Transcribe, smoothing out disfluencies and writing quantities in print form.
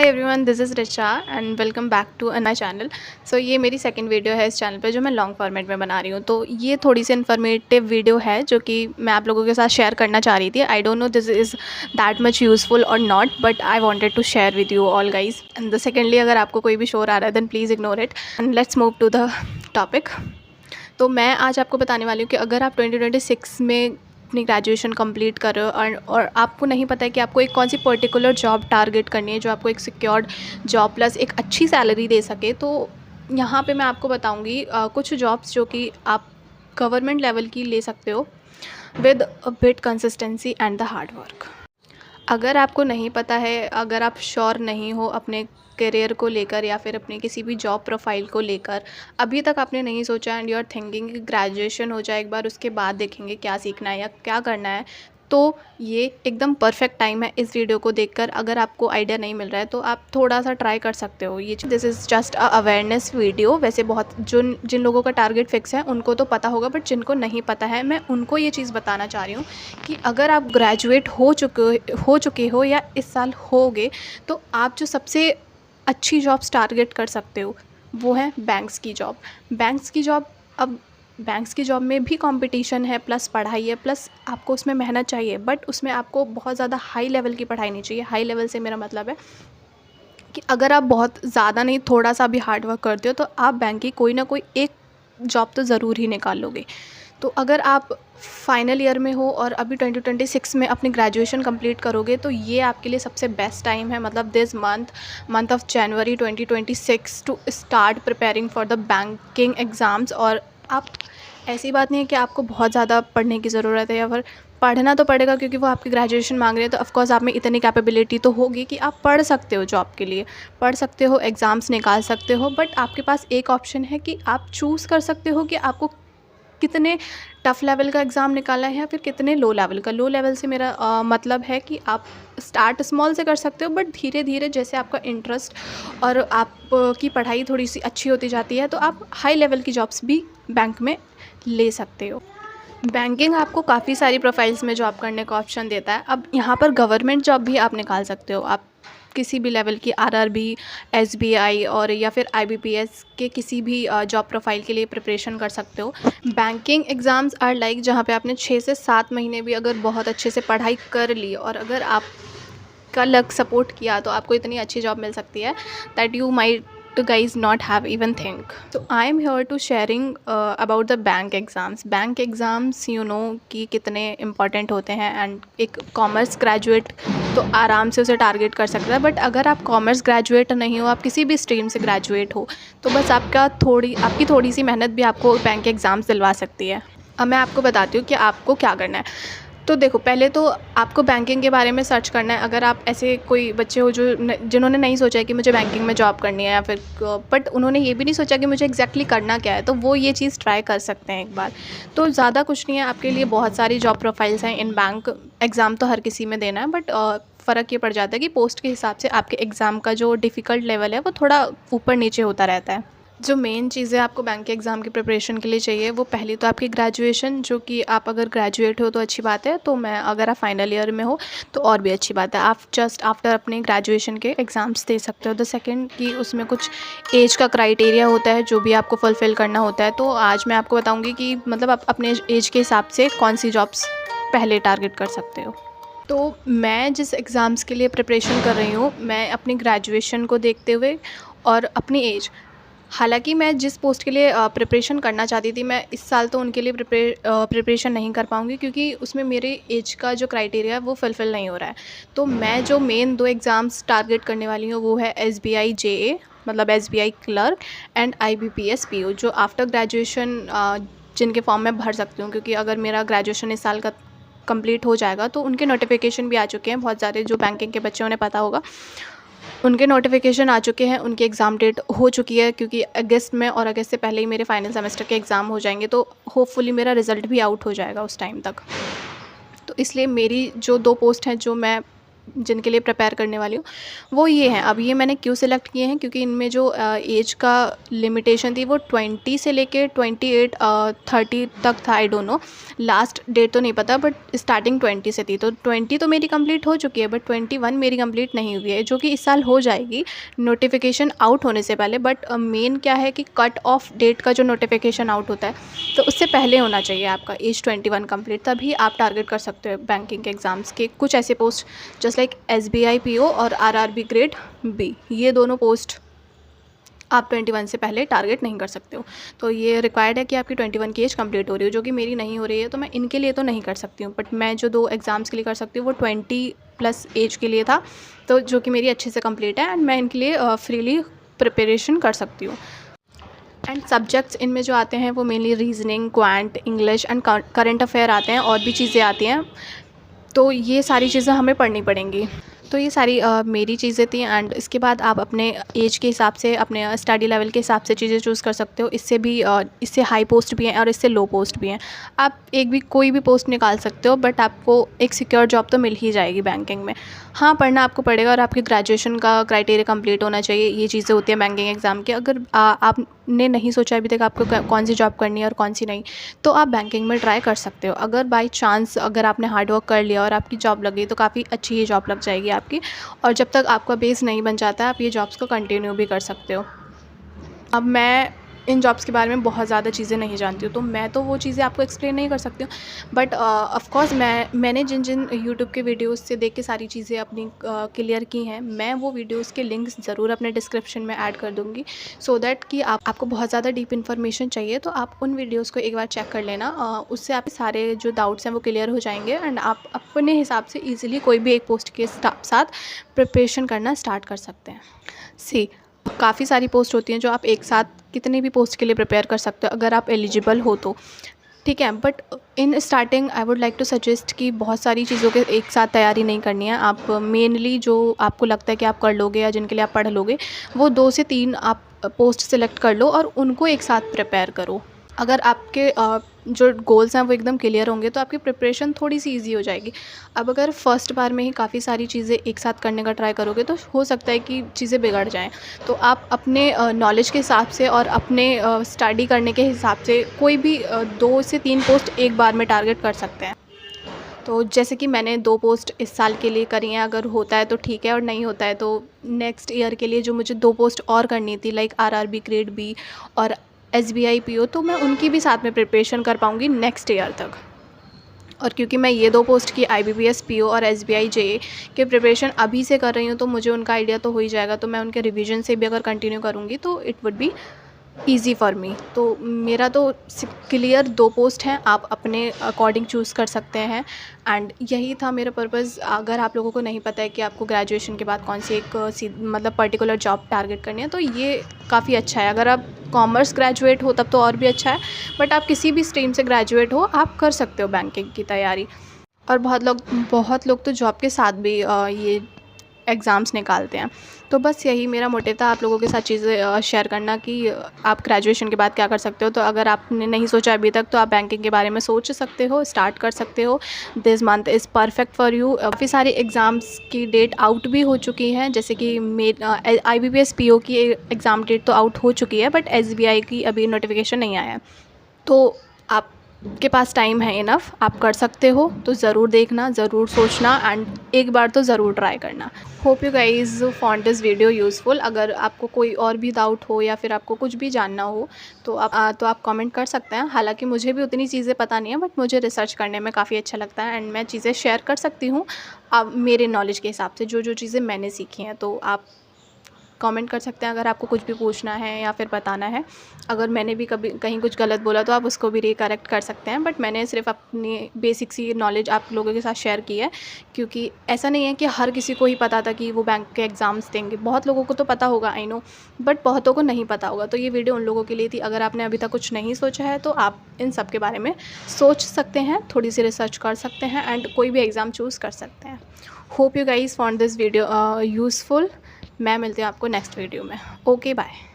Hi everyone, this is Richa and welcome back to another channel. So ये मेरी second video है इस channel पे जो मैं लॉन्ग फॉर्मेट में बना रही हूँ। तो ये थोड़ी सी इन्फॉर्मेटिव वीडियो है जो कि मैं आप लोगों के साथ शेयर करना चाह रही थी। I don't know this is that much useful और not, but I wanted to share with you all guys. And secondly, अगर आपको कोई भी शोर आ रहा है then please ignore it and let's move to the topic. तो मैं आज आपको बताने वाली हूँ कि अगर आप 2026 में अपनी ग्रेजुएशन कंप्लीट कर रहे हो और आपको नहीं पता है कि आपको एक कौन सी पर्टिकुलर जॉब टारगेट करनी है जो आपको एक सिक्योर्ड जॉब प्लस एक अच्छी सैलरी दे सके, तो यहाँ पे मैं आपको बताऊँगी कुछ जॉब्स जो कि आप गवर्नमेंट लेवल की ले सकते हो with a bit consistency and the hard work. अगर आपको नहीं पता है, अगर आप श्योर नहीं हो अपने करियर को लेकर या फिर अपने किसी भी जॉब प्रोफाइल को लेकर, अभी तक आपने नहीं सोचा एंड यू आर थिंकिंग कि ग्रेजुएशन हो जाए एक बार, उसके बाद देखेंगे क्या सीखना है या क्या करना है, तो ये एकदम परफेक्ट टाइम है इस वीडियो को देखकर। अगर आपको आइडिया नहीं मिल रहा है तो आप थोड़ा सा ट्राई कर सकते हो। ये this is just a awareness video. वैसे बहुत जिन लोगों का टारगेट फिक्स है उनको तो पता होगा, बट जिनको नहीं पता है मैं उनको ये चीज़ बताना चाह रही हूँ कि अगर आप ग्रेजुएट हो चुके हो या इस साल होगे, तो आप जो सबसे अच्छी जॉब्स टारगेट कर सकते हो वो है बैंक्स की जॉब। बैंक्स की जॉब, अब बैंक्स की जॉब में भी कंपटीशन है, प्लस पढ़ाई है, प्लस आपको उसमें मेहनत चाहिए, बट उसमें आपको बहुत ज़्यादा हाई लेवल की पढ़ाई नहीं चाहिए। हाई लेवल से मेरा मतलब है कि अगर आप बहुत ज़्यादा नहीं, थोड़ा सा भी हार्ड वर्क करते हो तो आप बैंक की कोई ना कोई एक जॉब तो ज़रूर ही निकाल लोगे। तो अगर आप फाइनल ईयर में हो और अभी 2026 में अपनी ग्रेजुएशन कंप्लीट करोगे, तो ये आपके लिए सबसे बेस्ट टाइम है। मतलब this month of January 2026 to start preparing for the banking exams. और आप, ऐसी बात नहीं है कि आपको बहुत ज़्यादा पढ़ने की ज़रूरत है या फिर पढ़ना तो पड़ेगा क्योंकि वो आपकी ग्रेजुएशन मांग रहे हैं, तो ऑफकोर्स आप में इतनी कैपेबिलिटी तो होगी कि आप पढ़ सकते हो, जॉब के लिए पढ़ सकते हो, एग्ज़ाम्स निकाल सकते हो। बट आपके पास एक ऑप्शन है कि आप चूज़ कर सकते हो कि आपको कितने टफ़ लेवल का एग्ज़ाम निकालना है या फिर कितने लो लेवल का। लो लेवल से मेरा मतलब है कि आप स्टार्ट स्मॉल से कर सकते हो, बट धीरे धीरे जैसे आपका इंटरेस्ट और आपकी पढ़ाई थोड़ी सी अच्छी होती जाती है तो आप हाई लेवल की जॉब्स भी बैंक में ले सकते हो। बैंकिंग आपको काफ़ी सारी प्रोफाइल्स में जॉब करने का ऑप्शन देता है। अब यहाँ पर गवर्नमेंट जॉब भी आप निकाल सकते हो। आप किसी भी लेवल की आरआरबी, एसबीआई और या फिर आईबीपीएस के किसी भी जॉब प्रोफाइल के लिए प्रिपरेशन कर सकते हो। बैंकिंग एग्ज़ाम्स आर लाइक जहाँ पे आपने 6 से 7 महीने भी अगर बहुत अच्छे से पढ़ाई कर ली और अगर आप का लक सपोर्ट किया तो आपको इतनी अच्छी जॉब मिल सकती है that you might to guys not have even think. So I am here to sharing about the bank exams. Bank exams you know कि कितने इम्पॉर्टेंट होते हैं एंड एक कॉमर्स ग्रेजुएट तो आराम से उसे टारगेट कर सकता है। बट अगर आप कॉमर्स ग्रेजुएट नहीं हो, आप किसी भी स्ट्रीम से ग्रेजुएट हो, तो बस आपकी थोड़ी सी मेहनत भी आपको बैंक एग्ज़ाम्स दिलवा सकती है। अब मैं आपको बताती हूँ कि आपको क्या करना है। तो देखो, पहले तो आपको बैंकिंग के बारे में सर्च करना है। अगर आप ऐसे कोई बच्चे हो जिन्होंने नहीं सोचा है कि मुझे बैंकिंग में जॉब करनी है या फिर बट उन्होंने ये भी नहीं सोचा कि मुझे एग्जैक्टली करना क्या है, तो वो ये चीज़ ट्राई कर सकते हैं एक बार। तो ज़्यादा कुछ नहीं है, आपके लिए बहुत सारी जॉब प्रोफाइल्स हैं इन बैंक। एग्ज़ाम तो हर किसी में देना है, बट फ़र्क ये पड़ जाता है कि पोस्ट के हिसाब से आपके एग्ज़ाम का जो डिफ़िकल्ट लेवल है वो थोड़ा ऊपर नीचे होता रहता है। जो मेन चीज़ें आपको बैंक के एग्ज़ाम की प्रिपरेशन के लिए चाहिए, वो पहली तो आपकी ग्रेजुएशन, जो कि आप अगर ग्रेजुएट हो तो अच्छी बात है, तो मैं अगर आप फाइनल ईयर में हो तो और भी अच्छी बात है। आप जस्ट आफ्टर अपने ग्रेजुएशन के एग्ज़ाम्स दे सकते हो। द सेकंड कि उसमें कुछ एज का क्राइटेरिया होता है जो भी आपको फुलफ़िल करना होता है। तो आज मैं आपको बताऊँगी कि मतलब आप अपने एज के हिसाब से कौन सी जॉब्स पहले टारगेट कर सकते हो। तो मैं जिस एग्ज़ाम्स के लिए प्रिपरेशन कर रही हूँ, मैं अपनी ग्रेजुएशन को देखते हुए और अपनी एज, हालांकि मैं जिस पोस्ट के लिए प्रिपरेशन करना चाहती थी, मैं इस साल तो उनके लिए प्रिपरेशन नहीं कर पाऊँगी क्योंकि उसमें मेरे एज का जो क्राइटेरिया है वो फुलफ़िल नहीं हो रहा है। तो मैं जो मेन 2 एग्ज़ाम्स टारगेट करने वाली हूँ वो है एसबीआई जेए, मतलब SBI clerk, and IBPS PO, जो आफ्टर ग्रेजुएशन जिनके फॉर्म में भर सकती हूँ। क्योंकि अगर मेरा ग्रेजुएशन इस साल का कंप्लीट हो जाएगा तो उनके नोटिफिकेशन भी आ चुके हैं। बहुत सारे जो बैंकिंग के बच्चे उन्हें पता होगा, उनके नोटिफिकेशन आ चुके हैं, उनकी एग्ज़ाम डेट हो चुकी है क्योंकि अगस्त में, और अगस्त से पहले ही मेरे फाइनल सेमेस्टर के एग्ज़ाम हो जाएंगे, तो होपफुली मेरा रिज़ल्ट भी आउट हो जाएगा उस टाइम तक। तो इसलिए मेरी जो 2 पोस्ट हैं जो मैं जिनके लिए प्रिपेयर करने वाली हूँ वो ये हैं। अब ये मैंने क्यों सिलेक्ट किए हैं, क्योंकि इनमें जो एज का लिमिटेशन थी वो 20 से लेके 28 30 तक था। I don't know, last date तो नहीं पता, बट स्टार्टिंग 20 से थी। तो 20 तो मेरी कंप्लीट हो चुकी है, बट 21 मेरी कंप्लीट नहीं हुई है, जो कि इस साल हो जाएगी नोटिफिकेशन आउट होने से पहले। बट मेन क्या है कि कट ऑफ डेट का जो नोटिफिकेशन आउट होता है तो उससे पहले होना चाहिए आपका एज 21 कंप्लीट, तभी आप टारगेट कर सकते हो बैंकिंग के एग्ज़ाम्स के कुछ ऐसे post just like SBI PO और RRB ग्रेड B। ये दोनों पोस्ट आप 21 से पहले टारगेट नहीं कर सकते हो। तो ये रिक्वायर्ड है कि आपकी 21 की एज कंप्लीट हो रही हो, जो कि मेरी नहीं हो रही है। तो मैं इनके लिए तो नहीं कर सकती हूँ, बट मैं जो 2 एग्ज़ाम्स के लिए कर सकती हूँ वो 20+ एज के लिए था, तो जो कि मेरी अच्छे से कंप्लीट है एंड मैं इनके लिए फ्रीली प्रिपरेशन कर सकती हूँ। एंड सब्जेक्ट्स इनमें जो आते हैं वो mainly reasoning, quant, English and current affair आते हैं, और भी चीज़ें आती हैं। तो ये सारी चीज़ें हमें पढ़नी पड़ेंगी। तो ये सारी मेरी चीज़ें थी। एंड इसके बाद आप अपने एज के हिसाब से, अपने स्टडी लेवल के हिसाब से चीज़ें चूज़ कर सकते हो। इससे भी इससे हाई पोस्ट भी हैं और इससे लो पोस्ट भी हैं। आप कोई भी पोस्ट निकाल सकते हो, बट आपको एक सिक्योर जॉब तो मिल ही जाएगी बैंकिंग में। हाँ, पढ़ना आपको पड़ेगा और आपके ग्रेजुएशन का क्राइटेरिया कंप्लीट होना चाहिए। ये चीज़ें होती हैं बैंकिंग एग्ज़ाम के। अगर आपने नहीं सोचा अभी तक आपको कौन सी जॉब करनी है और कौन सी नहीं, तो आप बैंकिंग में ट्राई कर सकते हो। अगर बाई चांस अगर आपने हार्ड वर्क कर लिया और आपकी जॉब लग गई तो काफ़ी अच्छी ये जॉब लग जाएगी आपकी। और जब तक आपका बेस नहीं बन जाता है आप ये जॉब्स को कंटिन्यू भी कर सकते हो। अब मैं इन जॉब्स के बारे में बहुत ज़्यादा चीज़ें नहीं जानती हूँ, तो मैं तो वो चीज़ें आपको एक्सप्लेन नहीं कर सकती हूँ। बट ऑफ़ कोर्स मैंने जिन यूट्यूब के वीडियोस से देख के सारी चीज़ें अपनी क्लियर की हैं, मैं वो वीडियोस के लिंक्स ज़रूर अपने डिस्क्रिप्शन में ऐड कर दूँगी, सो दैट कि आपको बहुत ज़्यादा डीप इन्फॉर्मेशन चाहिए तो आप उन वीडियोज़ को एक बार चेक कर लेना। उससे आपके सारे जो डाउट्स हैं वो क्लियर हो जाएंगे एंड आप अपने हिसाब से ईज़िली कोई भी एक पोस्ट के साथ प्रिपरेशन करना स्टार्ट कर सकते हैं। काफ़ी सारी पोस्ट होती हैं जो आप एक साथ कितने भी पोस्ट के लिए प्रिपेयर कर सकते हो अगर आप एलिजिबल हो तो, ठीक है। But in starting I would like to suggest कि बहुत सारी चीज़ों के एक साथ तैयारी नहीं करनी है। आप मेनली जो आपको लगता है कि आप कर लोगे या जिनके लिए आप पढ़ लोगे, वो 2 से 3 आप पोस्ट सेलेक्ट कर लो और उनको एक साथ प्रिपेयर करो। अगर आपके जो गोल्स हैं वो एकदम क्लियर होंगे तो आपकी प्रिपरेशन थोड़ी सी इजी हो जाएगी। अब अगर फर्स्ट बार में ही काफ़ी सारी चीज़ें एक साथ करने का ट्राई करोगे तो हो सकता है कि चीज़ें बिगड़ जाएं। तो आप अपने नॉलेज के हिसाब से और अपने स्टडी करने के हिसाब से कोई भी 2 से 3 पोस्ट एक बार में टारगेट कर सकते हैं। तो जैसे कि मैंने 2 पोस्ट इस साल के लिए करी हैं, अगर होता है तो ठीक है और नहीं होता है तो नेक्स्ट ईयर के लिए जो मुझे 2 पोस्ट और करनी थी लाइक RRB ग्रेड B और SBI PO, तो मैं उनकी भी साथ में प्रिपरेशन कर पाऊँगी नेक्स्ट ईयर तक। और क्योंकि मैं ये 2 पोस्ट की IBPS PO और SBI JA के प्रिपरेशन अभी से कर रही हूँ तो मुझे उनका आइडिया तो हो ही जाएगा। तो मैं उनके रिवीजन से भी अगर कंटिन्यू करूँगी तो it would be easy for me. तो मेरा तो क्लियर 2 पोस्ट हैं, आप अपने अकॉर्डिंग चूज़ कर सकते हैं। एंड यही था मेरा पर्पज़। अगर आप लोगों को नहीं पता है कि आपको ग्रेजुएशन के बाद कौन सी एक मतलब पर्टिकुलर जॉब टारगेट करनी है, तो ये काफ़ी अच्छा है। अगर आप कॉमर्स ग्रेजुएट हो तब तो और भी अच्छा है, बट आप किसी भी स्ट्रीम से ग्रेजुएट हो आप कर सकते हो बैंकिंग की तैयारी। और बहुत लोग तो जॉब के साथ भी ये एग्ज़ाम्स निकालते हैं। तो बस यही मेरा मोटिव था आप लोगों के साथ चीज़ें शेयर करना कि आप ग्रेजुएशन के बाद क्या कर सकते हो। तो अगर आपने नहीं सोचा अभी तक तो आप बैंकिंग के बारे में सोच सकते हो, स्टार्ट कर सकते हो। This month is perfect for you. काफ़ी सारी एग्ज़ाम्स की डेट आउट भी हो चुकी हैं, जैसे कि IBPS PO की एग्ज़ाम डेट तो आउट हो चुकी है, बट SBI की अभी नोटिफिकेशन नहीं आया है। तो आपके पास टाइम है इनफ, आप कर सकते हो। तो ज़रूर देखना, ज़रूर सोचना एंड एक बार तो ज़रूर ट्राई करना। Hope you guys found this video useful. अगर आपको कोई और भी डाउट हो या फिर आपको कुछ भी जानना हो तो आप कमेंट कर सकते हैं। हालांकि मुझे भी उतनी चीज़ें पता नहीं है, बट मुझे रिसर्च करने में काफ़ी अच्छा लगता है एंड मैं चीज़ें शेयर कर सकती हूँ मेरे नॉलेज के हिसाब से जो चीज़ें मैंने सीखी हैं। तो आप कमेंट कर सकते हैं अगर आपको कुछ भी पूछना है या फिर बताना है। अगर मैंने भी कभी कहीं कुछ गलत बोला तो आप उसको भी रिकरेक्ट कर सकते हैं, बट मैंने सिर्फ अपनी बेसिक सी नॉलेज आप लोगों के साथ शेयर की है, क्योंकि ऐसा नहीं है कि हर किसी को ही पता था कि वो बैंक के एग्ज़ाम्स देंगे। बहुत लोगों को तो पता होगा, आई नो, बट बहुतों को नहीं पता होगा। तो ये वीडियो उन लोगों के लिए थी। अगर आपने अभी तक कुछ नहीं सोचा है तो आप इन सब के बारे में सोच सकते हैं, थोड़ी सी रिसर्च कर सकते हैं एंड कोई भी एग्ज़ाम चूज़ कर सकते हैं। Hope you guys found this video useful. मैं मिलती हूँ आपको नेक्स्ट वीडियो में। Okay, bye.